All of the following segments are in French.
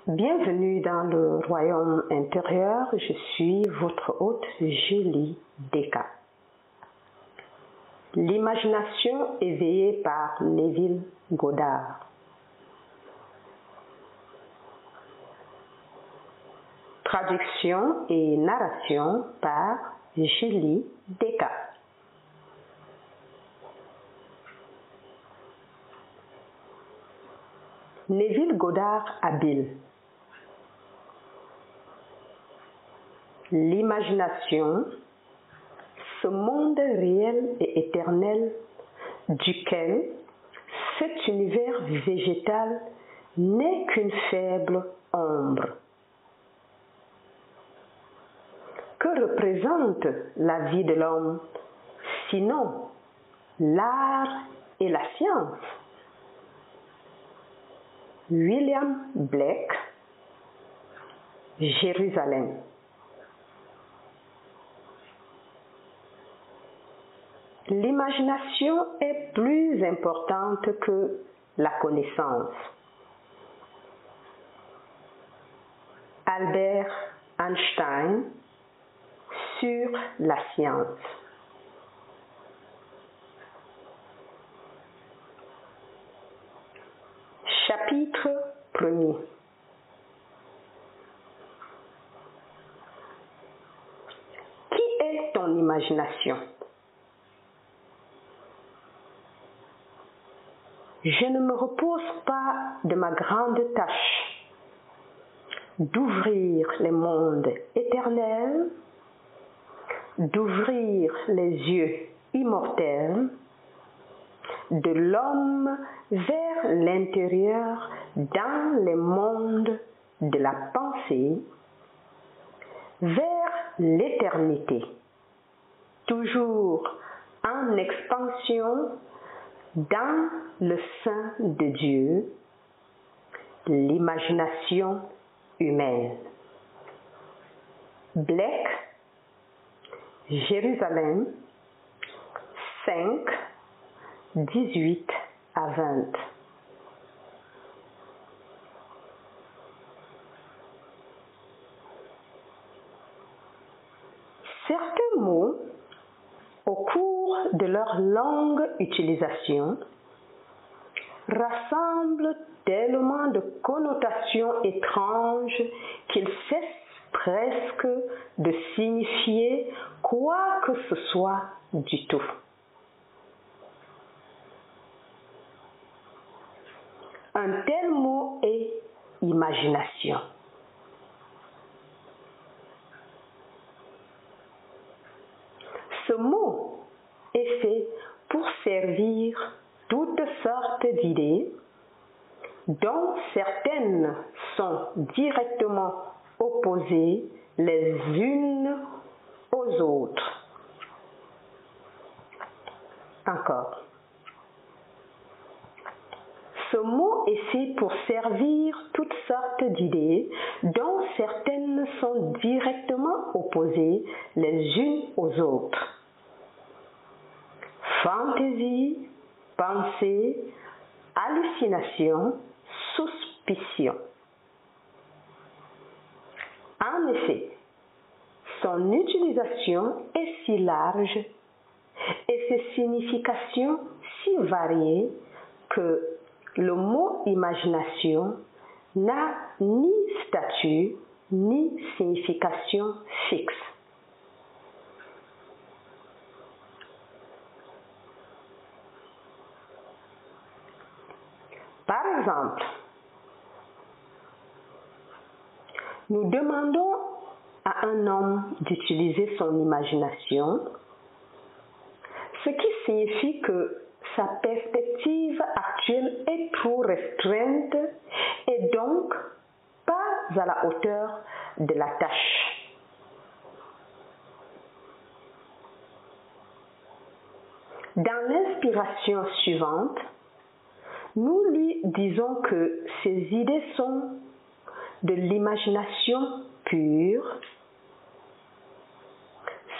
Bienvenue dans le royaume intérieur, je suis votre hôte Julie Descas. L'imagination éveillée par Neville Goddard. Traduction et narration par Julie Descas. Neville Goddard habile. L'imagination, ce monde réel et éternel duquel cet univers végétal n'est qu'une faible ombre. Que représente la vie de l'homme, sinon l'art et la science? William Blake, Jérusalem. L'imagination est plus importante que la connaissance. Albert Einstein sur la science. Chapitre 1er. Qui est ton imagination? Je ne me repose pas de ma grande tâche d'ouvrir les mondes éternels, d'ouvrir les yeux immortels de l'homme vers l'intérieur dans les mondes de la pensée, vers l'éternité, toujours en expansion dans le sein de Dieu, l'imagination humaine. Blake, Jérusalem, 5, 18 à 20. Certains mots, au cours de leur longue utilisation, rassemblent tellement de connotations étranges qu'ils cessent presque de signifier quoi que ce soit du tout. Un tel mot est imagination. Ce mot est fait pour servir toutes sortes d'idées, dont certaines sont directement opposées les unes aux autres. Encore. Ce mot est fait pour servir toutes sortes d'idées, dont certaines sont directement opposées les unes aux autres. Fantaisie, pensée, hallucination, suspicion. En effet, son utilisation est si large et ses significations si variées que le mot imagination n'a ni statut ni signification fixe. Par exemple, nous demandons à un homme d'utiliser son imagination, ce qui signifie que sa perspective actuelle est trop restreinte et donc pas à la hauteur de la tâche. Dans l'inspiration suivante, nous lui disons que ses idées sont de l'imagination pure,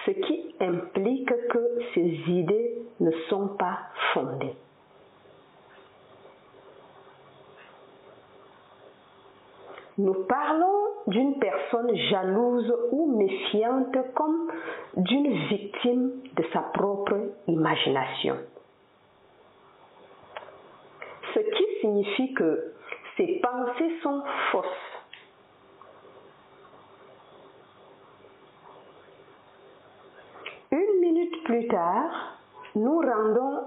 ce qui implique que ces idées ne sont pas fondées. Nous parlons d'une personne jalouse ou méfiante comme d'une victime de sa propre imagination. Ce qui signifie que ses pensées sont fausses. Une minute plus tard, nous rendons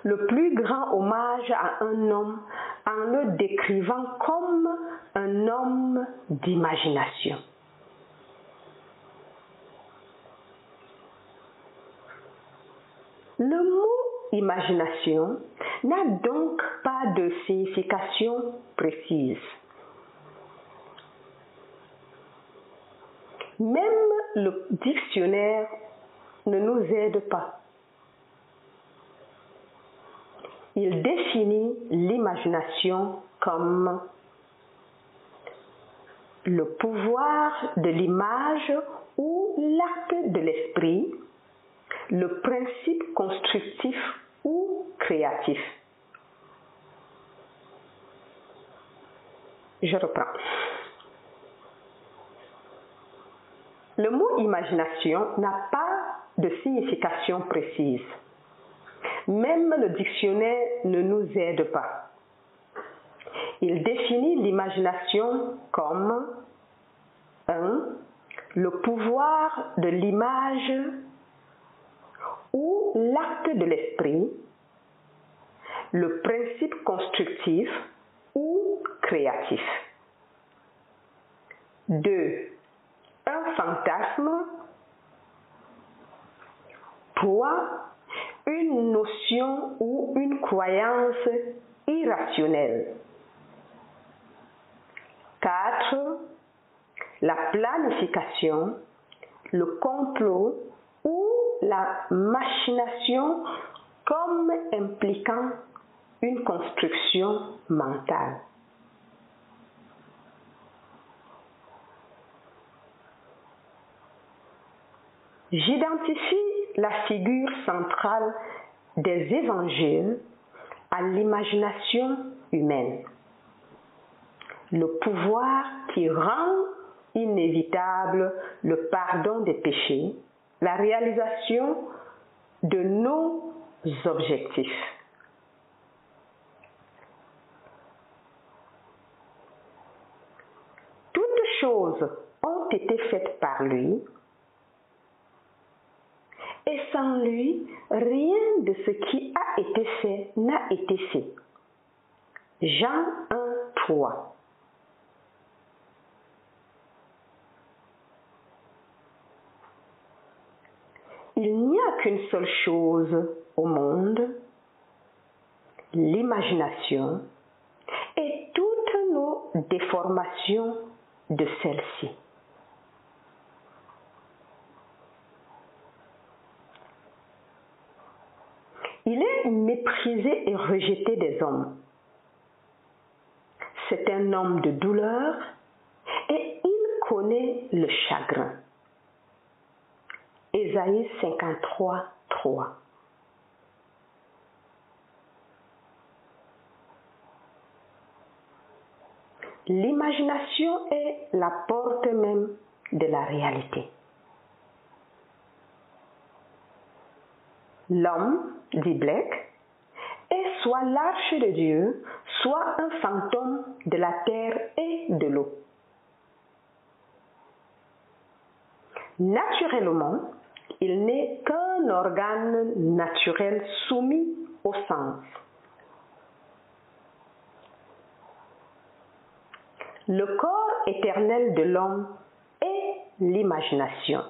le plus grand hommage à un homme en le décrivant comme un homme d'imagination. Le mot imagination n'a donc pas de signification précise. Même le dictionnaire ne nous aide pas. Il définit l'imagination comme le pouvoir de l'image ou l'acte de l'esprit, le principe constructif ou créatif. Je reprends. Le mot imagination n'a pas de signification précise. Même le dictionnaire ne nous aide pas. Il définit l'imagination comme 1. Le pouvoir de l'image ou l'acte de l'esprit, le principe constructif ou créatif. 2. Un fantasme. 3. Une notion ou une croyance irrationnelle. 4. La planification, le complot ou la machination comme impliquant une construction mentale. J'identifie la figure centrale des évangiles à l'imagination humaine. Le pouvoir qui rend inévitable le pardon des péchés, la réalisation de nos objectifs. Toutes choses ont été faites par lui, et sans lui, rien de ce qui a été fait n'a été fait. Jean 1, 3. Il n'y a qu'une seule chose au monde, l'imagination, et toutes nos déformations de celle-ci. Il est méprisé et rejeté des hommes. C'est un homme de douleur et il connaît le chagrin. Ésaïe 53, 3. L'imagination est la porte même de la réalité. L'homme, dit Blake, est soit l'arche de Dieu, soit un fantôme de la terre et de l'eau. Naturellement, il n'est qu'un organe naturel soumis au sens. Le corps éternel de l'homme est l'imagination.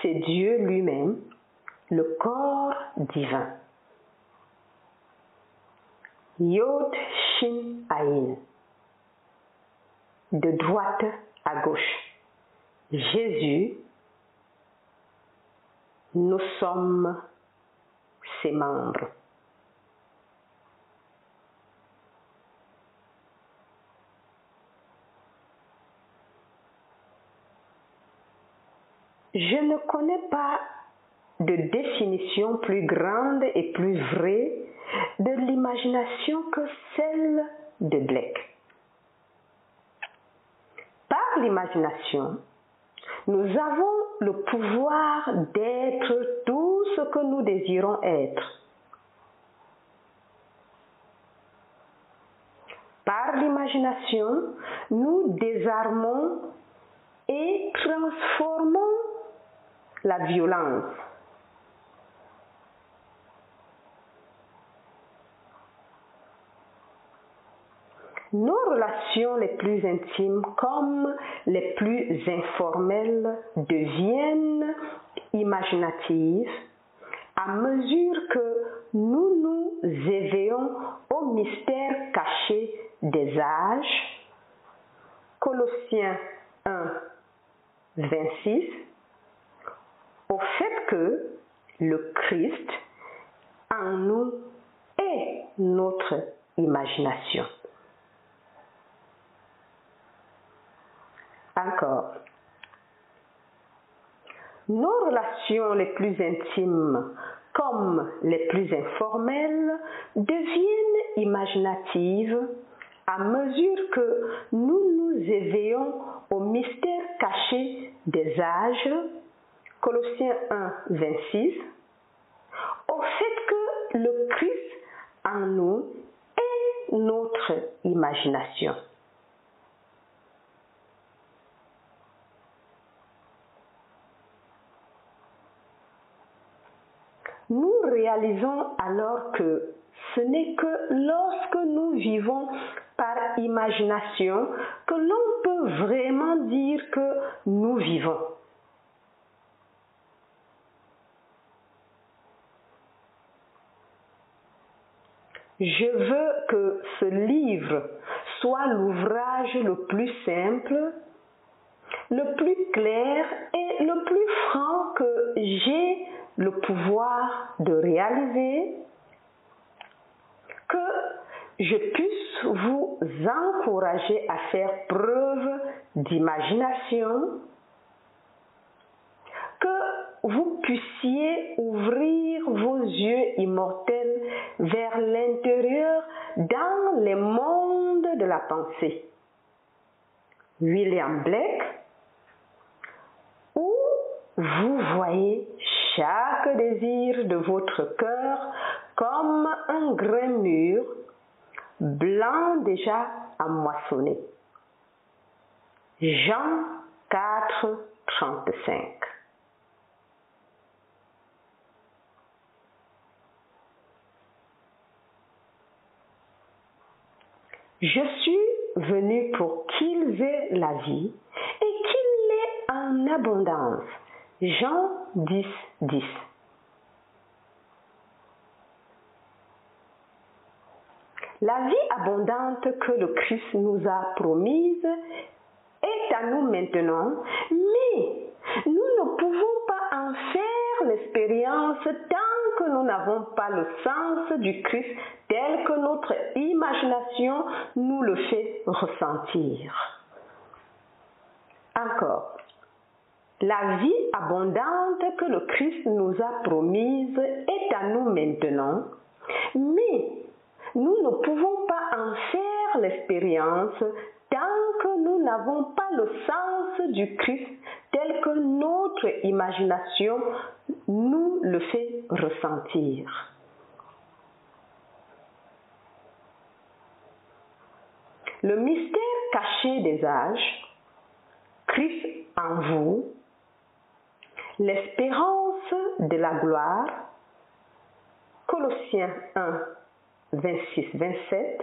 C'est Dieu lui-même, le corps divin. Yod Shin Ayin. De droite à gauche. Jésus, nous sommes ses membres. Je ne connais pas de définition plus grande et plus vraie de l'imagination que celle de Blake. l'imagination, nous avons le pouvoir d'être tout ce que nous désirons être. Par l'imagination, nous désarmons et transformons la violence. Nos relations les plus intimes comme les plus informelles deviennent imaginatives à mesure que nous nous éveillons au mystère caché des âges. Colossiens 1, 26, au fait que le Christ en nous est notre imagination. Encore. Nos relations les plus intimes comme les plus informelles deviennent imaginatives à mesure que nous nous éveillons au mystère caché des âges. Colossiens 1, 26. Au fait que le Christ en nous est notre imagination. Nous réalisons alors que ce n'est que lorsque nous vivons par imagination que l'on peut vraiment dire que nous vivons. Je veux que ce livre soit l'ouvrage le plus simple, le plus clair et le plus franc que j'ai le pouvoir de réaliser, que je puisse vous encourager à faire preuve d'imagination, que vous puissiez ouvrir vos yeux immortels vers l'intérieur dans les mondes de la pensée. William Blake, où vous voyez chaque désir de votre cœur comme un grain mûr, blanc déjà à moissonner. Jean 4, 35. Je suis venu pour qu'ils aient la vie et qu'ils l'aient en abondance. Jean 10, 10. La vie abondante que le Christ nous a promise est à nous maintenant, mais nous ne pouvons pas en faire l'expérience tant que nous n'avons pas le sens du Christ tel que notre imagination nous le fait ressentir. Encore. La vie abondante que le Christ nous a promise est à nous maintenant, mais nous ne pouvons pas en faire l'expérience tant que nous n'avons pas le sens du Christ tel que notre imagination nous le fait ressentir. Le mystère caché des âges, Christ en vous, l'espérance de la gloire, Colossiens 1, 26, 27,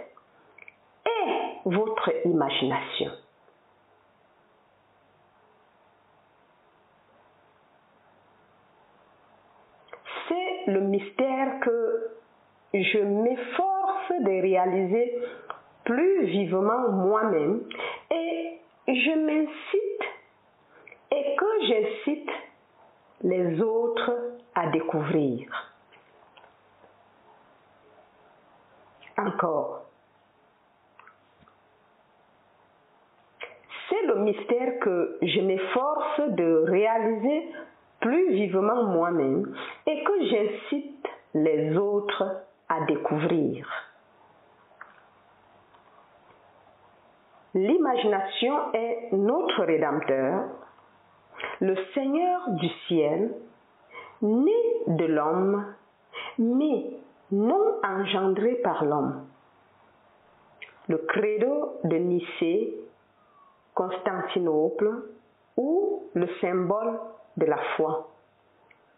est votre imagination. C'est le mystère que je m'efforce de réaliser plus vivement moi-même et je m'incite et que j'incite les autres à découvrir. Encore. C'est le mystère que je m'efforce de réaliser plus vivement moi-même et que j'incite les autres à découvrir. l'imagination est notre Rédempteur, le Seigneur du ciel, né de l'homme, mais non engendré par l'homme. Le credo de Nicée, Constantinople, ou le symbole de la foi.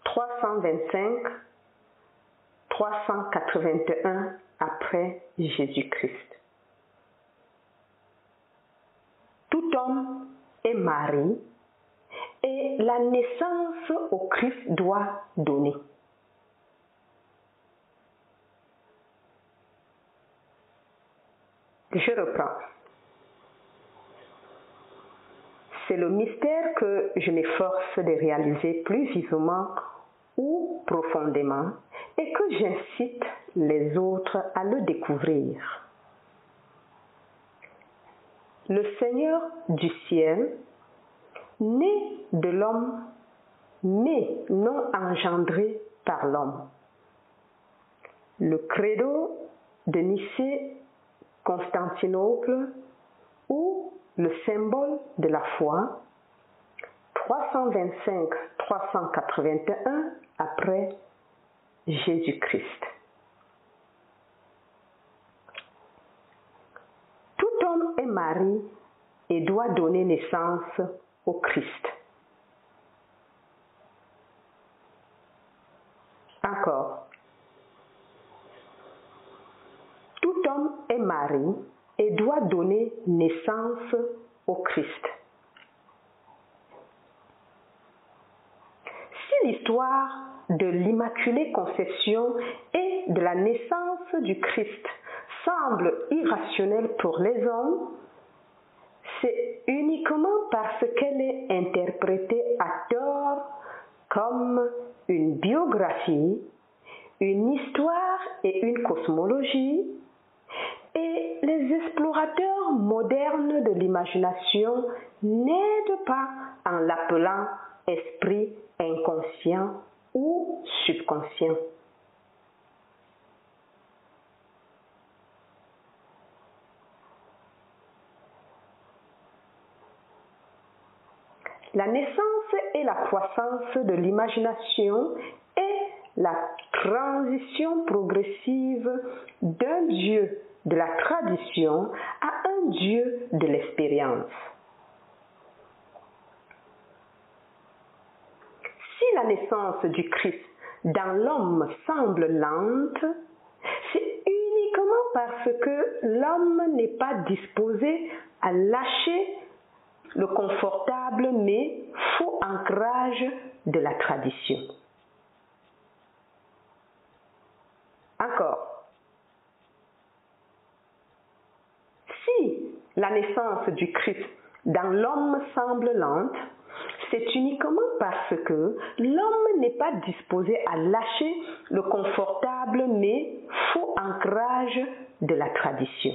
325-381 après Jésus-Christ. Tout homme est mari et la naissance au Christ doit donner. Je reprends. C'est le mystère que je m'efforce de réaliser plus vivement ou profondément et que j'incite les autres à le découvrir. Le Seigneur du ciel, né de l'homme, mais non engendré par l'homme. Le credo de Nicée, Constantinople, ou le symbole de la foi, 325-381 après Jésus-Christ. Tout homme est mari et doit donner naissance au Christ. Encore. Tout homme est mari et doit donner naissance au Christ. Si l'histoire de l'Immaculée Conception et de la naissance du Christ semble irrationnelle pour les hommes, c'est uniquement parce qu'elle est interprétée à tort comme une biographie, une histoire et une cosmologie, et les explorateurs modernes de l'imagination n'aident pas en l'appelant esprit inconscient ou subconscient. La naissance et la croissance de l'imagination est la transition progressive d'un Dieu de la tradition à un Dieu de l'expérience. Si la naissance du Christ dans l'homme semble lente, c'est uniquement parce que l'homme n'est pas disposé à lâcher le confortable mais faux ancrage de la tradition. Encore. Si la naissance du Christ dans l'homme semble lente, c'est uniquement parce que l'homme n'est pas disposé à lâcher le confortable mais faux ancrage de la tradition.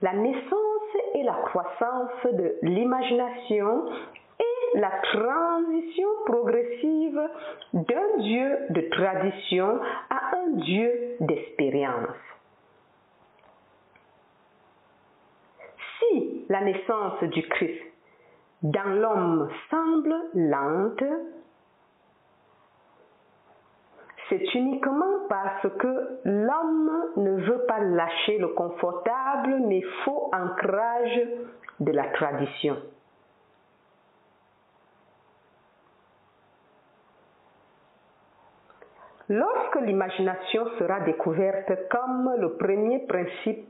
La naissance et la croissance de l'imagination et la transition progressive d'un Dieu de tradition à un Dieu d'expérience. Si la naissance du Christ dans l'homme semble lente, c'est uniquement parce que l'homme ne veut pas lâcher le confortable mais faux ancrage de la tradition. Lorsque l'imagination sera découverte comme le premier principe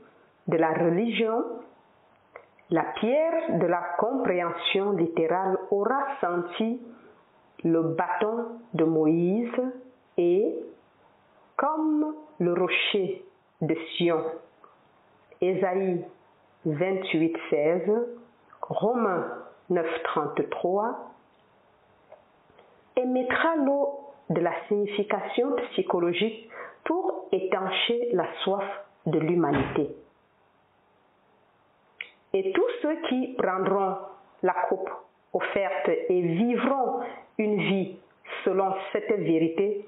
de la religion, la pierre de la compréhension littérale aura senti le bâton de Moïse et, comme le rocher de Sion, Ésaïe 28:16, Romains 9:33, émettra l'eau de la signification psychologique pour étancher la soif de l'humanité. Et tous ceux qui prendront la coupe offerte et vivront une vie selon cette vérité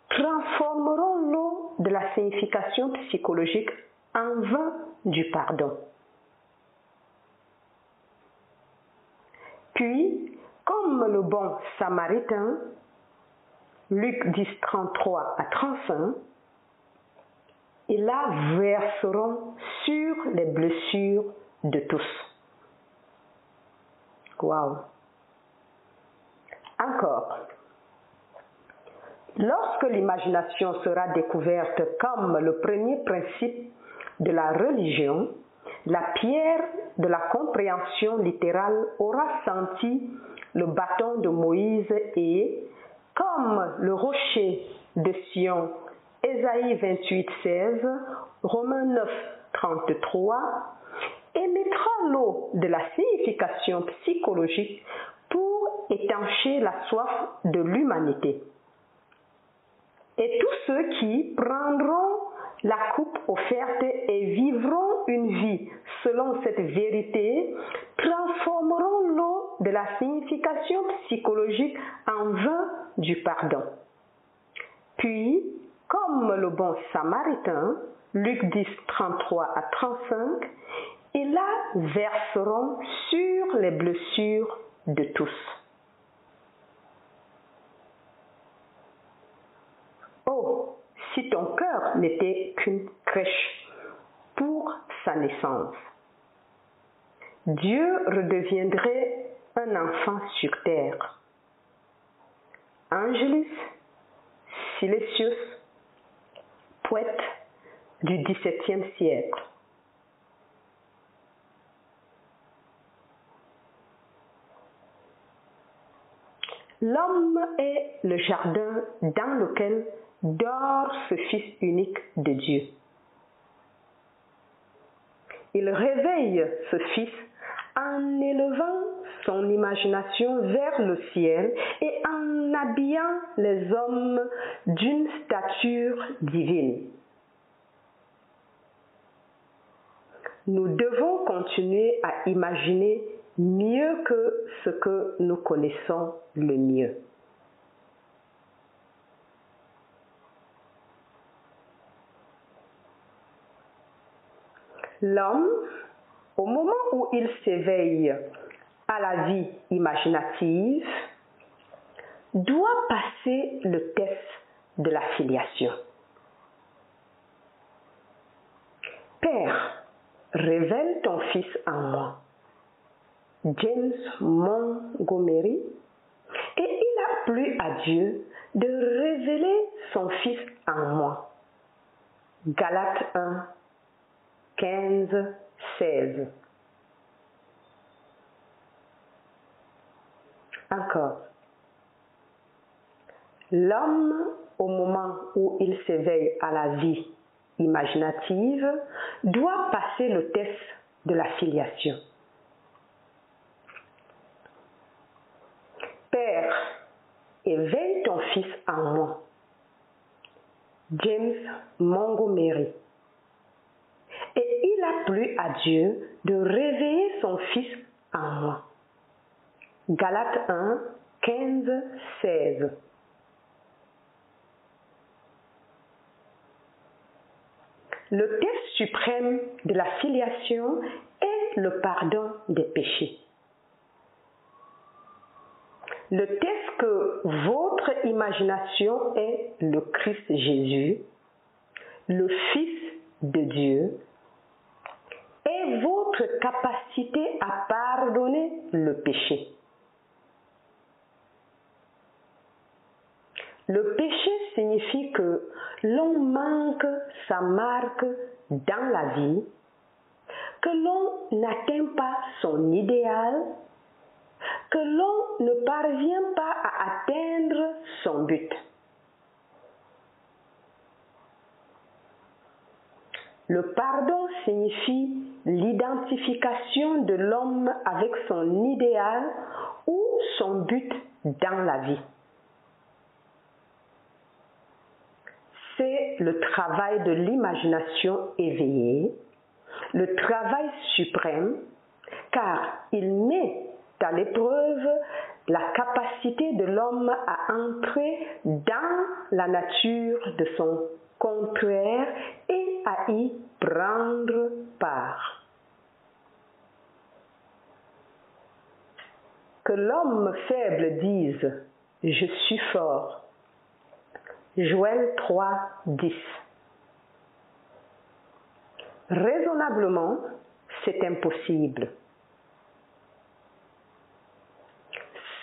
transformeront l'eau de la la signification psychologique en vain du pardon. Puis, comme le bon samaritain, Luc 10, 33 à 35, ils la verseront sur les blessures de tous. Waouh! Encore. Lorsque l'imagination sera découverte comme le premier principe de la religion, la pierre de la compréhension littérale aura senti le bâton de Moïse et, comme le rocher de Sion, Ésaïe 28, 16, Romains 9, 33, émettra l'eau de la signification psychologique pour étancher la soif de l'humanité. Et tous ceux qui prendront la coupe offerte et vivront une vie selon cette vérité transformeront l'eau de la signification psychologique en vin du pardon. Puis, comme le bon samaritain, Luc 10, 33 à 35, ils la verseront sur les blessures de tous. Oh, si ton cœur n'était qu'une crèche pour sa naissance, Dieu redeviendrait un enfant sur terre. Angelus Silesius, poète du XVIIe siècle. L'homme est le jardin dans lequel dort ce Fils unique de Dieu. Il réveille ce Fils en élevant son imagination vers le ciel et en habillant les hommes d'une stature divine. Nous devons continuer à imaginer mieux que ce que nous connaissons le mieux. L'homme, au moment où il s'éveille à la vie imaginative, doit passer le test de la filiation. Père, révèle ton Fils en moi. James Montgomery, et il a plu à Dieu de révéler son Fils en moi. Galates 1, 15, 16. Encore. L'homme, au moment où il s'éveille à la vie imaginative, doit passer le test de la filiation. Père, éveille ton Fils en moi. James Montgomery. Et il a plu à Dieu de réveiller son Fils en moi. Galates 1, 15, 16. Le test suprême de la filiation est le pardon des péchés. Le test que votre imagination est le Christ Jésus, le Fils de Dieu, et votre capacité à pardonner le péché. Le péché signifie que l'on manque sa marque dans la vie, que l'on n'atteint pas son idéal, que l'on ne parvient pas à atteindre son but. Le pardon signifie l'identification de l'homme avec son idéal ou son but dans la vie. C'est le travail de l'imagination éveillée, le travail suprême, car il met à l'épreuve la capacité de l'homme à entrer dans la nature de son contraire et à y prendre part. Que l'homme faible dise « Je suis fort ». Joël 3, 10. Raisonnablement, c'est impossible.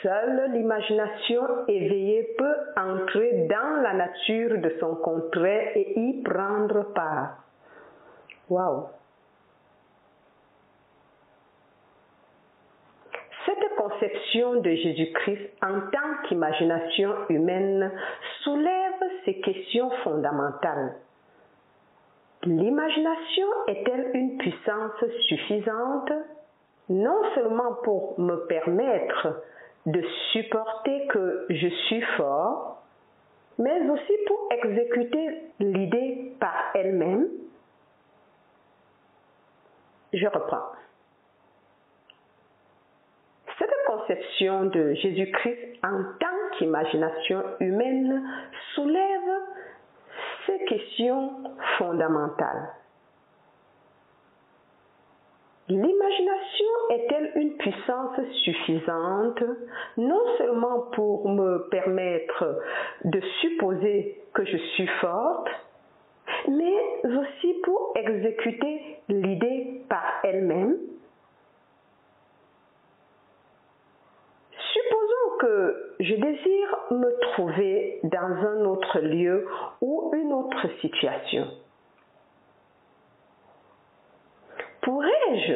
Seule l'imagination éveillée peut entrer dans la nature de son contraire et y prendre part. Waouh! Cette conception de Jésus-Christ en tant qu'imagination humaine soulève ces questions fondamentales. L'imagination est-elle une puissance suffisante, non seulement pour me permettre de supporter que je suis fort, mais aussi pour exécuter l'idée par elle-même? Je reprends. Cette conception de Jésus-Christ en tant qu'imagination humaine soulève ces questions fondamentales. L'imagination est-elle une puissance suffisante, non seulement pour me permettre de supposer que je suis forte, mais aussi pour exécuter l'idée par elle-même? Supposons que je désire me trouver dans un autre lieu ou une autre situation. Pourrais-je,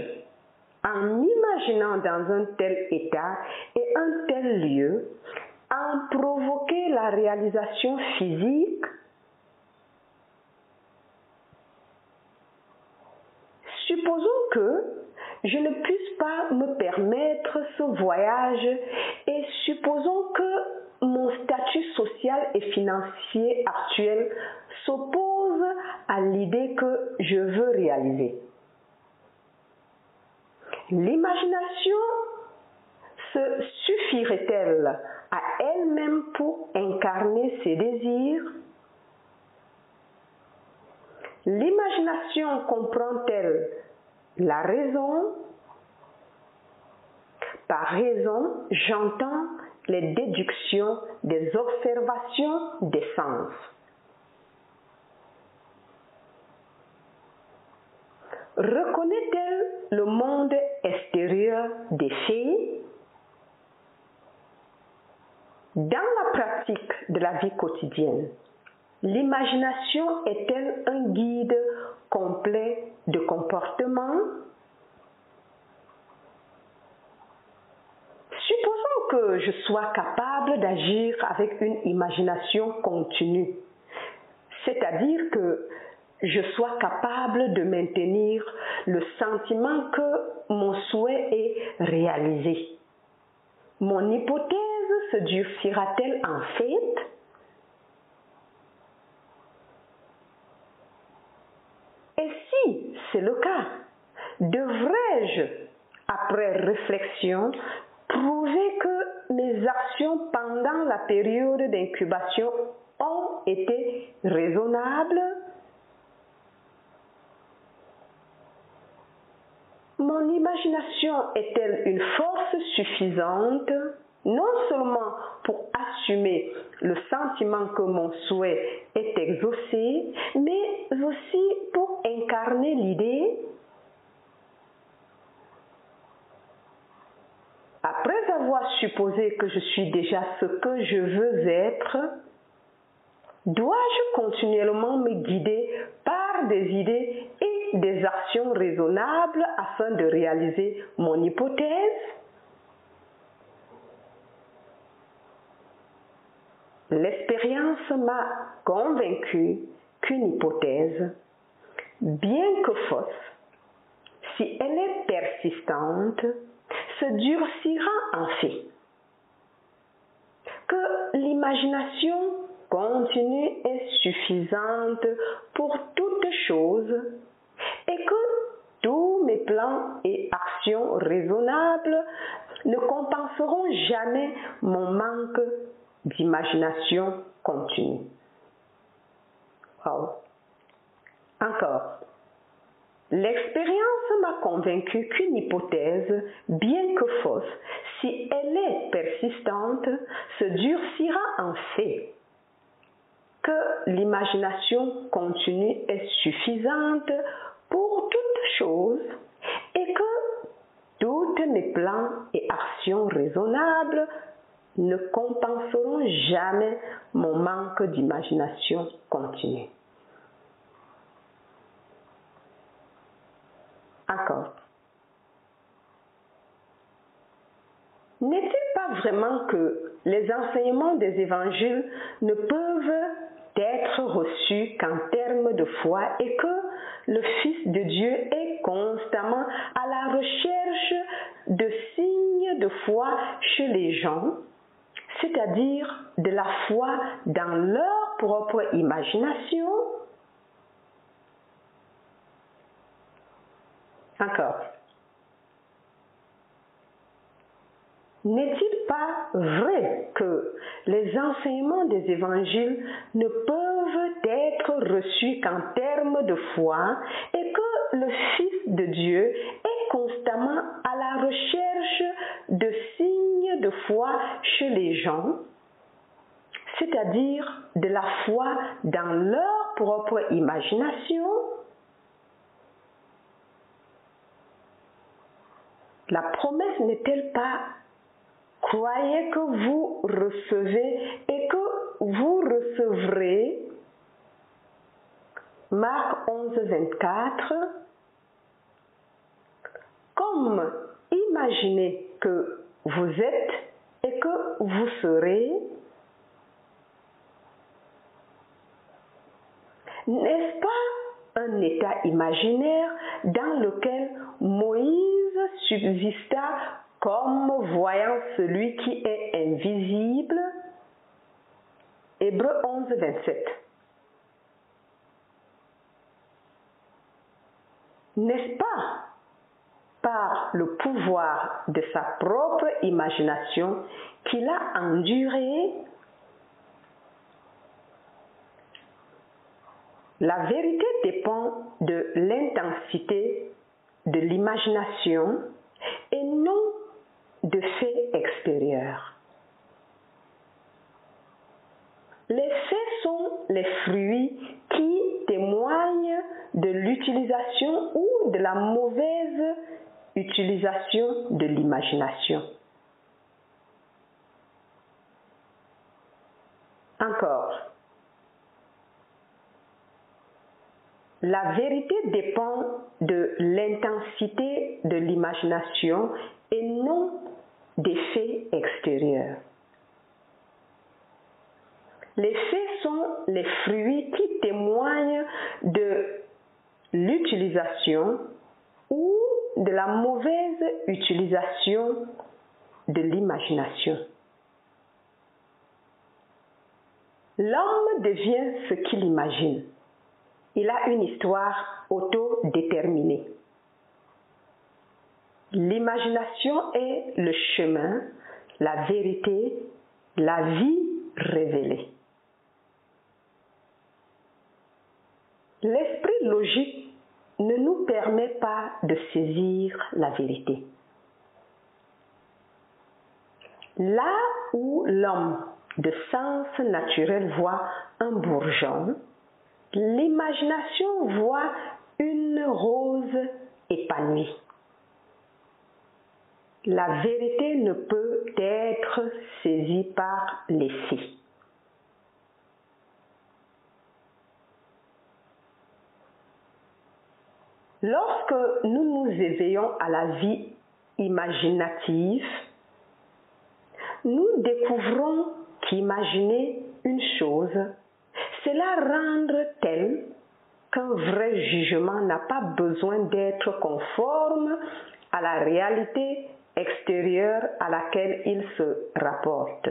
en m'imaginant dans un tel état et un tel lieu, en provoquer la réalisation physique? Supposons que je ne puisse pas me permettre ce voyage et supposons que mon statut social et financier actuel s'oppose à l'idée que je veux réaliser. L'imagination se suffirait-elle à elle-même pour incarner ses désirs? L'imagination comprend-elle la raison? Par raison, j'entends les déductions des observations des sens. Reconnaît-elle le monde extérieur des faits? Dans la pratique de la vie quotidienne, l'imagination est-elle un guide complet de comportement? Supposons que je sois capable d'agir avec une imagination continue, c'est-à-dire que je sois capable de maintenir le sentiment que mon souhait est réalisé. Mon hypothèse se durcira-t-elle en fait? Et si c'est le cas, devrais-je, après réflexion, prouver que mes actions pendant la période d'incubation ont été raisonnables? Mon imagination est-elle une force suffisante, non seulement pour assumer le sentiment que mon souhait est exaucé, mais aussi pour incarner l'idée? Après avoir supposé que je suis déjà ce que je veux être, dois-je continuellement me guider par des idées et des actions raisonnables afin de réaliser mon hypothèse? L'expérience m'a convaincu qu'une hypothèse, bien que fausse, si elle est persistante, se durcira en fait. Que l'imagination continue est suffisante pour toute chose et que tous mes plans et actions raisonnables ne compenseront jamais mon manque d'imagination continue. Wow. Encore. L'expérience m'a convaincu qu'une hypothèse, bien que fausse, si elle est persistante, se durcira en fait. Que l'imagination continue est suffisante pour toute chose et que toutes mes plans et actions raisonnables ne compenseront jamais mon manque d'imagination continue. Encore. N'est-il pas vraiment que les enseignements des évangiles ne peuvent être reçus qu'en termes de foi et que le Fils de Dieu est constamment à la recherche de signes de foi chez les gens, c'est-à-dire de la foi dans leur propre imagination? Encore. N'est-il pas vrai que les enseignements des évangiles ne peuvent être reçus qu'en termes de foi et que le Fils de Dieu est constamment à la recherche de signes de foi chez les gens, c'est-à-dire de la foi dans leur propre imagination? La promesse n'est-elle pas « Croyez que vous recevez et que vous recevrez » Marc 11, 24. Comme imaginez que vous êtes et que vous serez. N'est-ce pas un état imaginaire dans lequel Moïse subsista comme voyant celui qui est invisible? Hébreux 11, 27. N'est-ce pas par le pouvoir de sa propre imagination qu'il a enduré? La vérité dépend de l'intensité de l'imagination et non de faits extérieurs. Les faits sont les fruits qui témoignent de l'utilisation ou de la mauvaise utilisation de l'imagination. Encore. La vérité dépend de l'intensité de l'imagination et non des faits extérieurs. Les faits sont les fruits qui témoignent de l'utilisation ou de la mauvaise utilisation de l'imagination. L'homme devient ce qu'il imagine. Il a une histoire autodéterminée. L'imagination est le chemin, la vérité, la vie révélée. L'esprit logique ne nous permet pas de saisir la vérité. Là où l'homme de sens naturel voit un bourgeon, l'imagination voit une rose épanouie. La vérité ne peut être saisie par les faits. Lorsque nous nous éveillons à la vie imaginative, nous découvrons qu'imaginer une chose, c'est la rendre telle qu'un vrai jugement n'a pas besoin d'être conforme à la réalité extérieure à laquelle il se rapporte.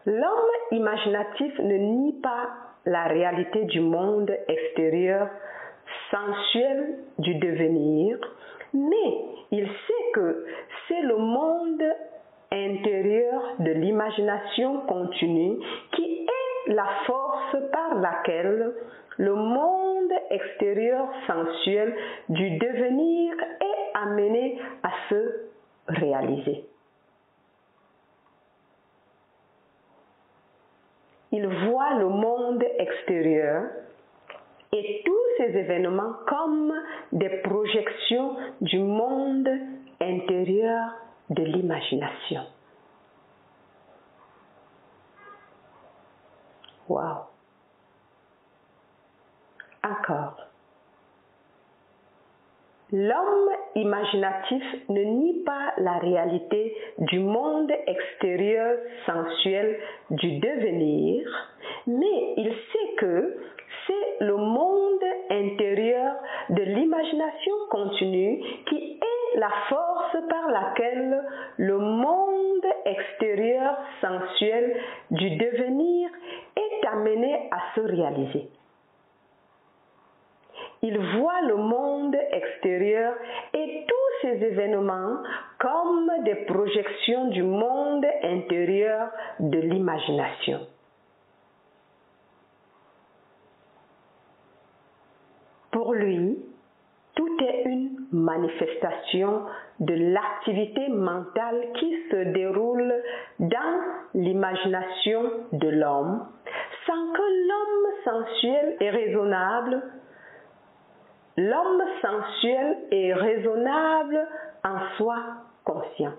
L'homme imaginatif ne nie pas la réalité du monde extérieur sensuel du devenir, mais il sait que c'est le monde intérieur de l'imagination continue qui est la force par laquelle le monde extérieur sensuel du devenir est amené à se réaliser. Il voit le monde extérieur et tous ces événements comme des projections du monde intérieur de l'imagination. Wow! Encore. L'homme imaginatif ne nie pas la réalité du monde extérieur sensuel du devenir, mais il sait que c'est le monde intérieur de l'imagination continue qui est la force par laquelle le monde extérieur sensuel du devenir est amené à se réaliser. Il voit le monde extérieur et tous ces événements comme des projections du monde intérieur de l'imagination. Pour lui, tout est une manifestation de l'activité mentale qui se déroule dans l'imagination de l'homme, sans que l'homme sensuel et raisonnable en soit conscient.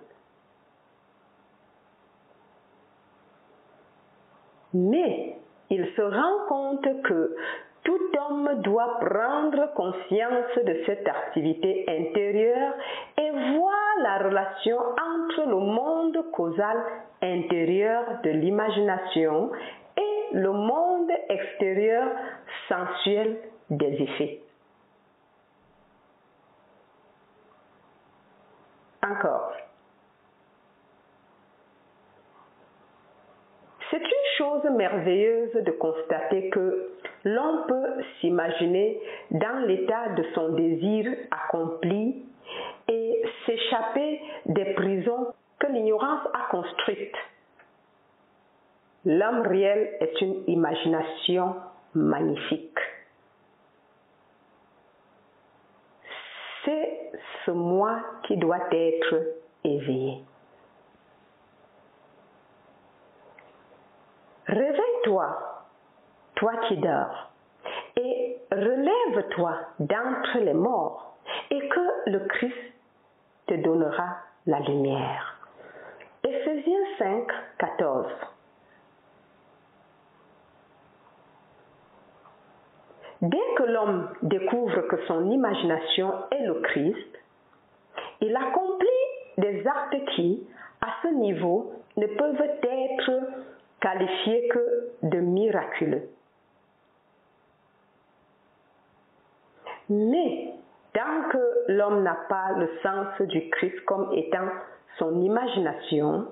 Mais il se rend compte que tout homme doit prendre conscience de cette activité intérieure et voir la relation entre le monde causal intérieur de l'imagination et le monde extérieur sensuel des effets. Encore. C'est une chose merveilleuse de constater que l'on peut s'imaginer dans l'état de son désir accompli et s'échapper des prisons que l'ignorance a construites. L'homme réel est une imagination magnifique. C'est ce moi qui doit être éveillé. Réveille-toi, toi qui dors, et relève-toi d'entre les morts, et que le Christ te donnera la lumière. Éphésiens 5, 14. Dès que l'homme découvre que son imagination est le Christ, il accomplit des actes qui, à ce niveau, ne peuvent être qualifiés que de miraculeux. Mais tant que l'homme n'a pas le sens du Christ comme étant son imagination,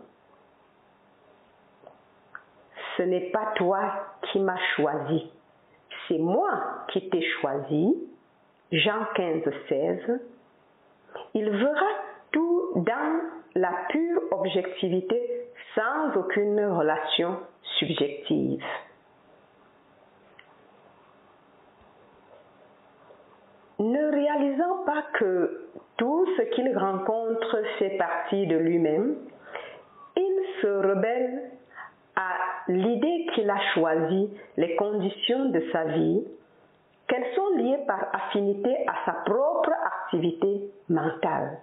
ce n'est pas toi qui m'as choisi, c'est moi qui t'ai choisi. Jean 15, 16. Il verra tout dans la pure objectivité sans aucune relation subjective. Ne réalisant pas que tout ce qu'il rencontre fait partie de lui-même, il se rebelle à l'idée qu'il a choisi les conditions de sa vie, qu'elles sont liées par affinité à sa propre activité mentale.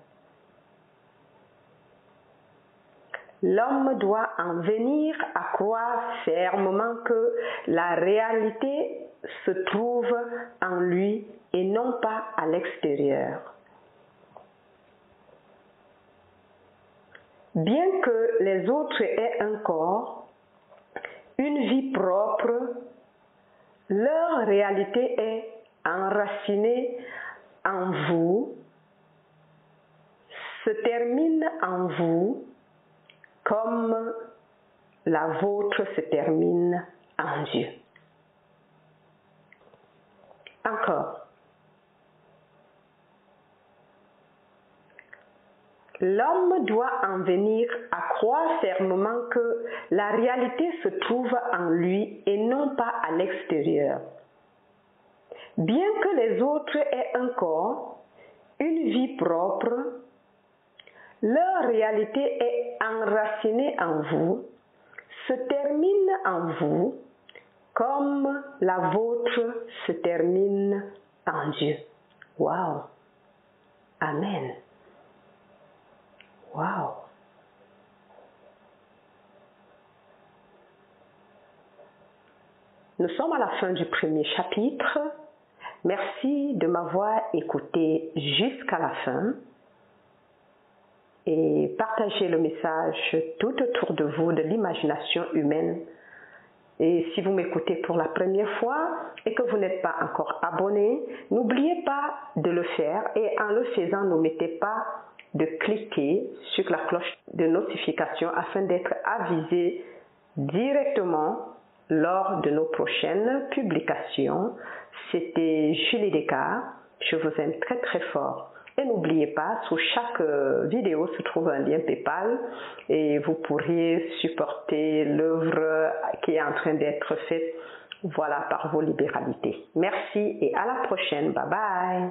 L'homme doit en venir à croire fermement que la réalité se trouve en lui et non pas à l'extérieur. Bien que les autres aient un corps, une vie propre, leur réalité est enracinée en vous, se termine en vous, comme la vôtre se termine en Dieu. Encore. l'homme doit en venir à croire fermement que la réalité se trouve en lui et non pas à l'extérieur. Bien que les autres aient un corps, une vie propre, leur réalité est enracinée en vous, se termine en vous, comme la vôtre se termine en Dieu. Wow! Amen. Wow! Nous sommes à la fin du premier chapitre. Merci de m'avoir écouté jusqu'à la fin et partagez le message tout autour de vous de l'imagination humaine. Et si vous m'écoutez pour la première fois et que vous n'êtes pas encore abonné, n'oubliez pas de le faire et en le faisant, n'omettez pas de cliquer sur la cloche de notification afin d'être avisé directement lors de nos prochaines publications. C'était Julie Descartes. Je vous aime très très fort. Et n'oubliez pas, sous chaque vidéo se trouve un lien PayPal et vous pourriez supporter l'œuvre qui est en train d'être faite, voilà, par vos libéralités. Merci et à la prochaine. Bye bye.